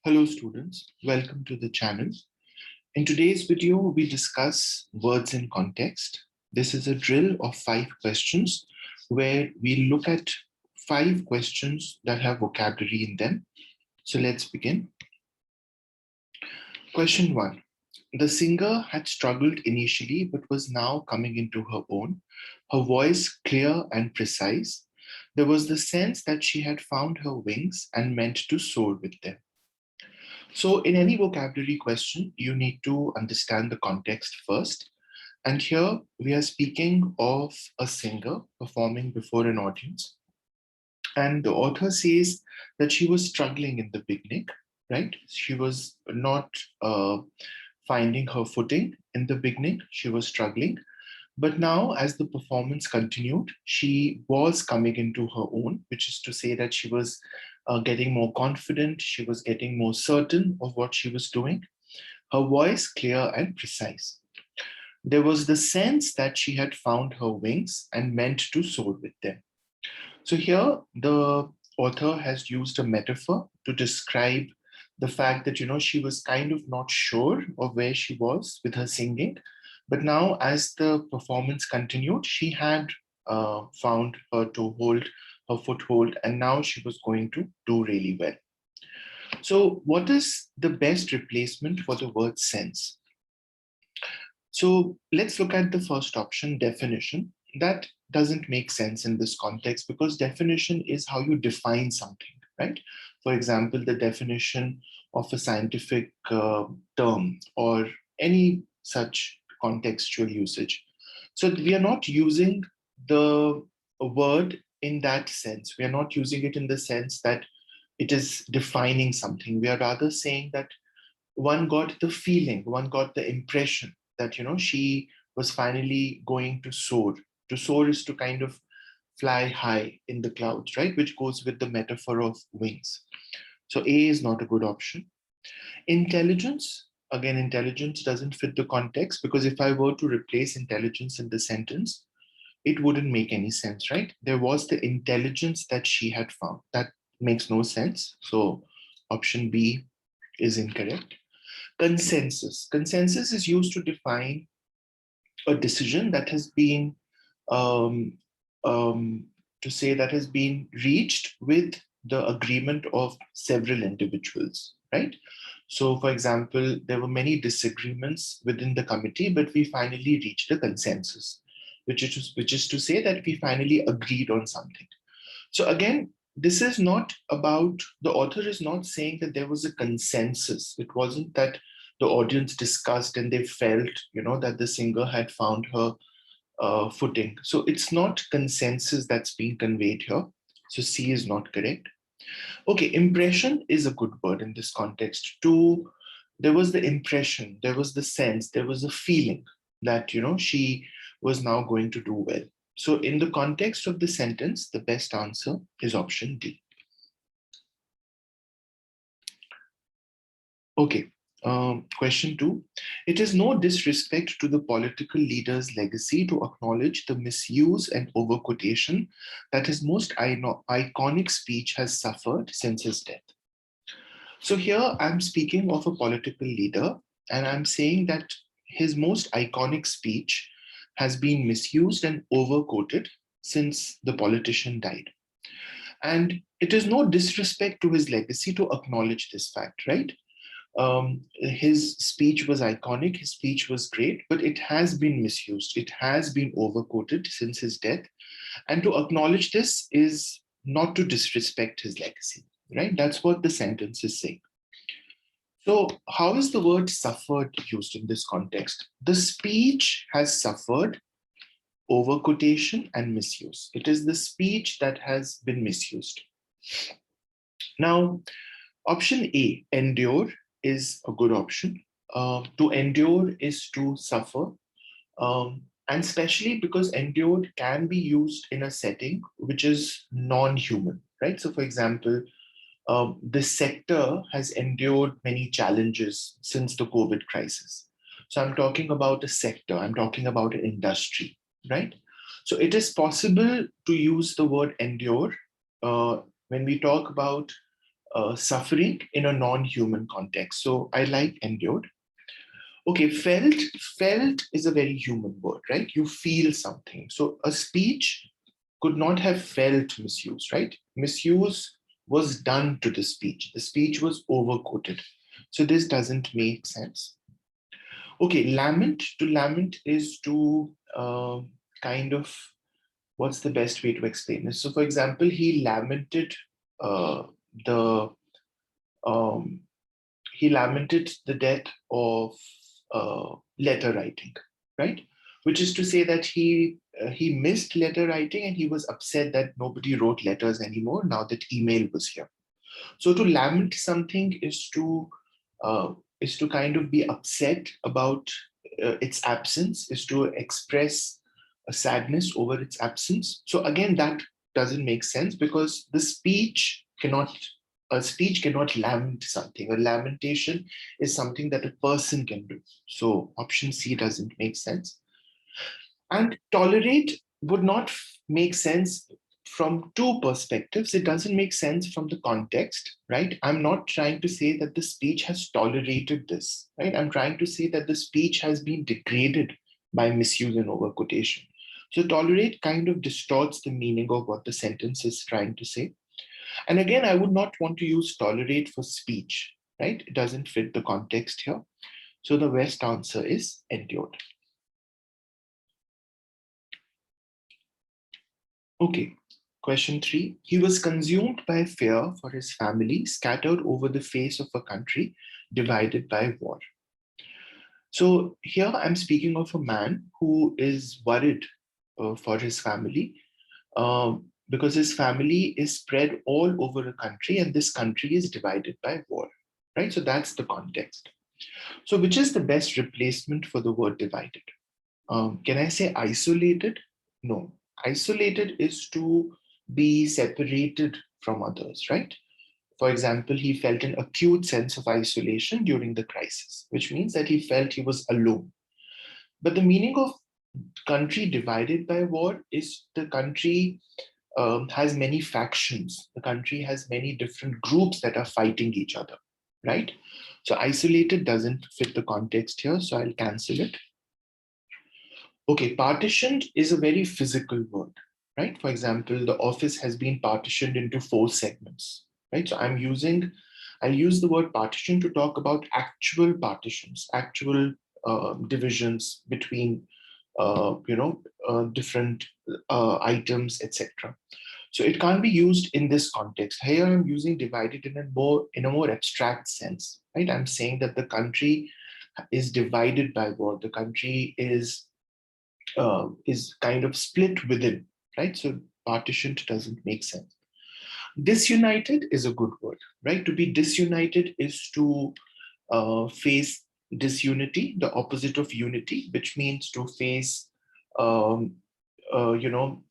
Hello students, welcome to the channel. In today's video, we discuss words in context. This is a drill of 5 questions where we look at 5 questions that have vocabulary in them. So let's begin. Question 1. The singer had struggled initially but was now coming into her own. Her voice clear and precise. There was the sense that she had found her wings and meant to soar with them. So in any vocabulary question, you need to understand the context first. And here we are speaking of a singer performing before an audience. And the author says that she was struggling in the beginning, right? She was not finding her footing in the beginning. She was struggling. But now, as the performance continued, she was coming into her own, which is to say that she was getting more confident. She was getting more certain of what she was doing. Her voice clear and precise. There was the sense that she had found her wings and meant to soar with them. So here, the author has used a metaphor to describe the fact that, she was kind of not sure of where she was with her singing. But now, as the performance continued, she had found her toehold, her foothold, and now she was going to do really well. So what is the best replacement for the word sense? So let's look at the first option, definition. That doesn't make sense in this context because definition is how you define something, right? For example, the definition of a scientific term or any such contextual usage. So we are not using the word in that sense. We are not using it in the sense that it is defining something. We are rather saying that one got the feeling, one got the impression that, she was finally going to soar. To soar is to kind of fly high in the clouds, right? Which goes with the metaphor of wings. So A is not a good option. Intelligence. Again, intelligence doesn't fit the context because if I were to replace intelligence in the sentence, it wouldn't make any sense, right? There was the intelligence that she had found. That makes no sense. So option B is incorrect. Consensus. Consensus is used to define a decision that has been, to say that has been reached with the agreement of several individuals, right? So, for example, there were many disagreements within the committee, but we finally reached a consensus, which is to say that we finally agreed on something. So again, this is not about, the author is not saying that there was a consensus. It wasn't that the audience discussed and they felt, that the singer had found her footing. So it's not consensus that's being conveyed here. So C is not correct. Okay, impression is a good word in this context. There was the impression, there was the sense, there was a feeling that, she was now going to do well. So in the context of the sentence, the best answer is option D. Okay, question 2. It is no disrespect to the political leader's legacy to acknowledge the misuse and overquotation that his most iconic speech has suffered since his death. So here I'm speaking of a political leader and I'm saying that his most iconic speech has been misused and overquoted since the politician died. And it is no disrespect to his legacy to acknowledge this fact, right? His speech was iconic, his speech was great, but it has been misused. It has been overquoted since his death. And to acknowledge this is not to disrespect his legacy, right? That's what the sentence is saying. So how is the word suffered used in this context? The speech has suffered overquotation and misuse. It is the speech that has been misused. Now, option A, endure, is a good option. To endure is to suffer. And especially because endured can be used in a setting which is non-human, right? So for example, the sector has endured many challenges since the COVID crisis. So I'm talking about a sector, I'm talking about an industry, right? So it is possible to use the word endure when we talk about suffering in a non-human context. So I like endured. Okay, felt. Felt is a very human word, right? You feel something. So a speech could not have felt misuse, right? Misuse was done to the speech. The speech was overquoted. So this doesn't make sense. Okay, lament. To lament is to kind of, what's the best way to explain this? So for example, he lamented the um, he lamented the death of letter writing, right? Which is to say that he missed letter writing and he was upset that nobody wrote letters anymore now that email was here. So to lament something is to kind of be upset about its absence, is to express a sadness over its absence. So again, that doesn't make sense because a speech cannot lament something. A lamentation is something that a person can do. So option C doesn't make sense. And tolerate would not make sense from two perspectives. It doesn't make sense from the context, right? I'm not trying to say that the speech has tolerated this, right? I'm trying to say that the speech has been degraded by misuse and overquotation. So tolerate kind of distorts the meaning of what the sentence is trying to say. And again, I would not want to use tolerate for speech, right? It doesn't fit the context here. So the best answer is endured. Okay, question 3. He was consumed by fear for his family, scattered over the face of a country, divided by war. So here I'm speaking of a man who is worried for his family because his family is spread all over a country and this country is divided by war, right? So that's the context. So which is the best replacement for the word divided? Can I say isolated? No. Isolated is to be separated from others, right? For example, he felt an acute sense of isolation during the crisis, which means that he felt he was alone. But the meaning of country divided by war is the country has many factions. The country has many different groups that are fighting each other, right? So isolated doesn't fit the context here, so I'll cancel it. Okay, partitioned is a very physical word, right? For example, the office has been partitioned into 4 segments, right? So I'll use the word partition to talk about actual partitions, actual divisions between, different items, etc. So it can't be used in this context. Here I'm using divided in a more abstract sense, right? I'm saying that the country is divided by war. The country is kind of split within, right? So partitioned doesn't make sense. Disunited is a good word, right? To be disunited is to face disunity, the opposite of unity, which means to face, um, you know,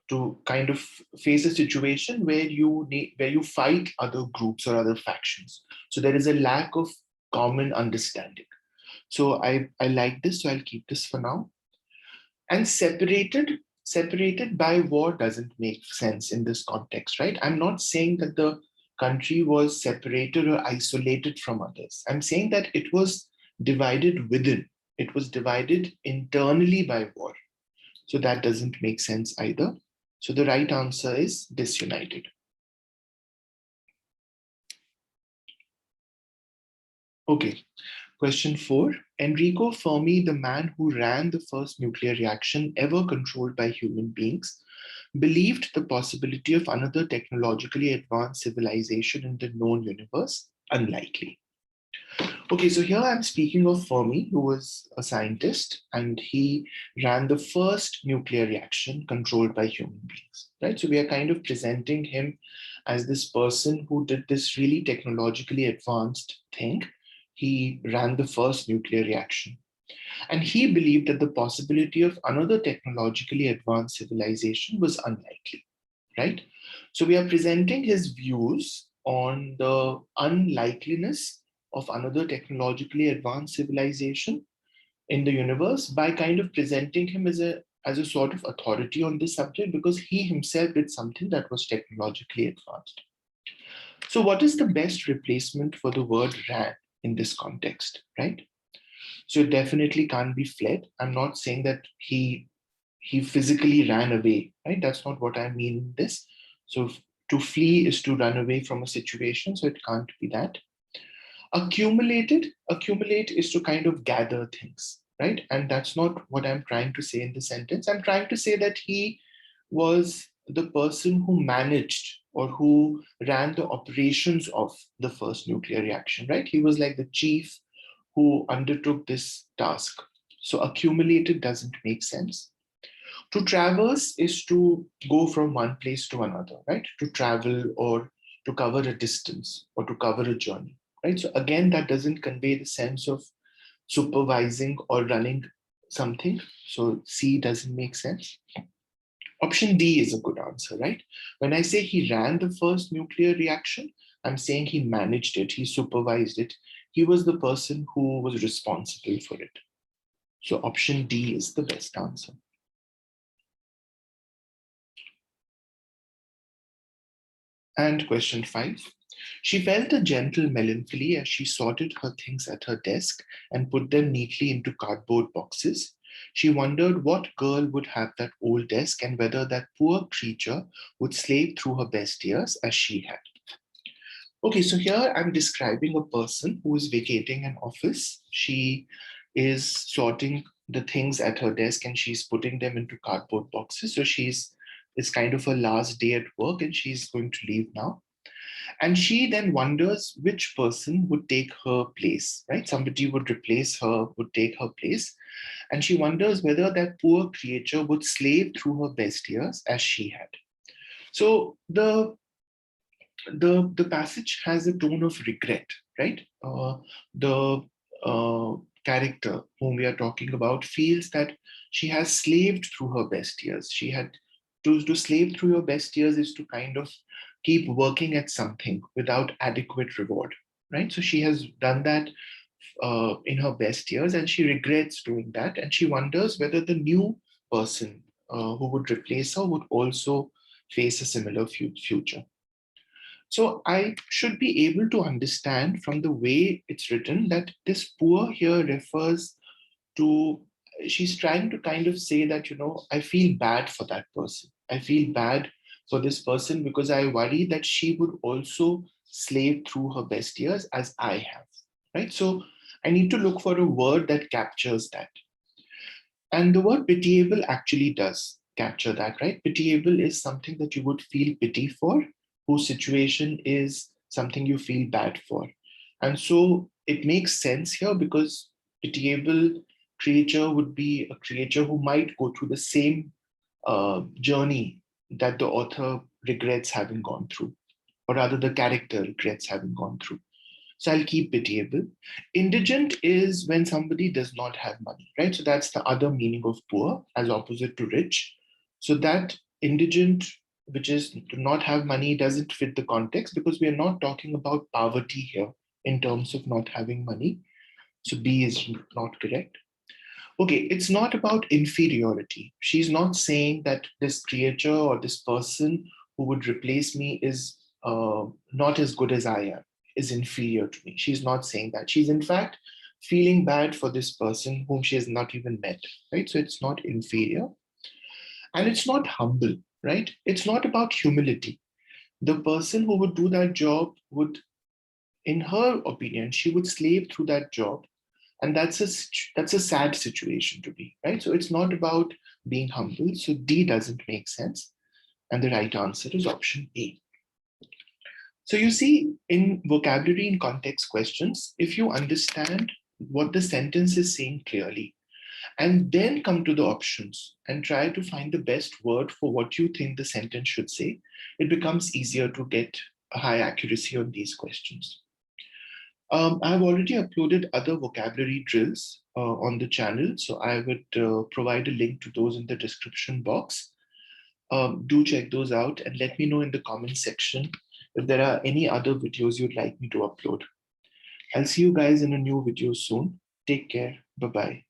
to kind of face a situation where you fight other groups or other factions. So there is a lack of common understanding. So I like this, so I'll keep this for now. And separated by war doesn't make sense in this context, right? I'm not saying that the country was separated or isolated from others. I'm saying that it was divided within. It was divided internally by war. So that doesn't make sense either. So the right answer is disunited. Okay, question 4. Enrico Fermi, the man who ran the first nuclear reaction ever controlled by human beings, believed the possibility of another technologically advanced civilization in the known universe unlikely. Okay, so here I'm speaking of Fermi, who was a scientist, and he ran the first nuclear reaction controlled by human beings, right? So we are kind of presenting him as this person who did this really technologically advanced thing. He ran the first nuclear reaction. And he believed that the possibility of another technologically advanced civilization was unlikely, right? So we are presenting his views on the unlikeliness of another technologically advanced civilization in the universe by kind of presenting him as a sort of authority on this subject because he himself did something that was technologically advanced. So what is the best replacement for the word ran in this context, right? So it definitely can't be fled. I'm not saying that he physically ran away, right? That's not what I mean in this. So to flee is to run away from a situation, so it can't be that. Accumulate is to kind of gather things, right? And that's not what I'm trying to say in the sentence. I'm trying to say that he was the person who managed or who ran the operations of the first nuclear reaction, right? He was like the chief who undertook this task. So accumulated doesn't make sense. To traverse is to go from one place to another, right? To travel or to cover a distance or to cover a journey, right? So again, that doesn't convey the sense of supervising or running something. So C doesn't make sense. Option D is a good answer, right? When I say he ran the first nuclear reaction, I'm saying he managed it, he supervised it. He was the person who was responsible for it. So option D is the best answer. And question 5. She felt a gentle melancholy as she sorted her things at her desk and put them neatly into cardboard boxes. She wondered what girl would have that old desk and whether that poor creature would slave through her best years as she had. Okay, so here I'm describing a person who is vacating an office. She is sorting the things at her desk and she's putting them into cardboard boxes. So it's kind of her last day at work and she's going to leave now. And she then wonders which person would take her place, right? Somebody would replace her, would take her place. And she wonders whether that poor creature would slave through her best years as she had. So the passage has a tone of regret, right? The character whom we are talking about feels that she has slaved through her best years. She had to slave through your best years is to kind of keep working at something without adequate reward, right? So she has done that in her best years and she regrets doing that. And she wonders whether the new person who would replace her would also face a similar future. So I should be able to understand from the way it's written that this poor here refers to, she's trying to kind of say that, I feel bad for that person. I feel bad for this person because I worry that she would also slave through her best years as I have, right? So I need to look for a word that captures that. And the word pitiable actually does capture that, right? Pitiable is something that you would feel pity for, whose situation is something you feel bad for. And so it makes sense here because pitiable creature would be a creature who might go through the same journey that the author regrets having gone through, or rather the character regrets having gone through. So I'll keep pitiable. Indigent is when somebody does not have money, right? So that's the other meaning of poor as opposite to rich. So that indigent, which is to not have money, doesn't fit the context because we are not talking about poverty here in terms of not having money. So B is not correct. Okay, it's not about inferiority. She's not saying that this creature or this person who would replace me is not as good as I am, is inferior to me. She's not saying that. She's in fact feeling bad for this person whom she has not even met, right? So it's not inferior. And it's not humble, right? It's not about humility. The person who would do that job would, in her opinion, she would slave through that job, and that's a sad situation to be, right? So it's not about being humble. So D doesn't make sense, and the right answer is option A. So you see, in vocabulary and context questions, if you understand what the sentence is saying clearly and then come to the options and try to find the best word for what you think the sentence should say, it becomes easier to get a high accuracy on these questions. I've already uploaded other vocabulary drills on the channel, so I would provide a link to those in the description box. Do check those out and let me know in the comment section if there are any other videos you'd like me to upload. I'll see you guys in a new video soon. Take care. Bye-bye.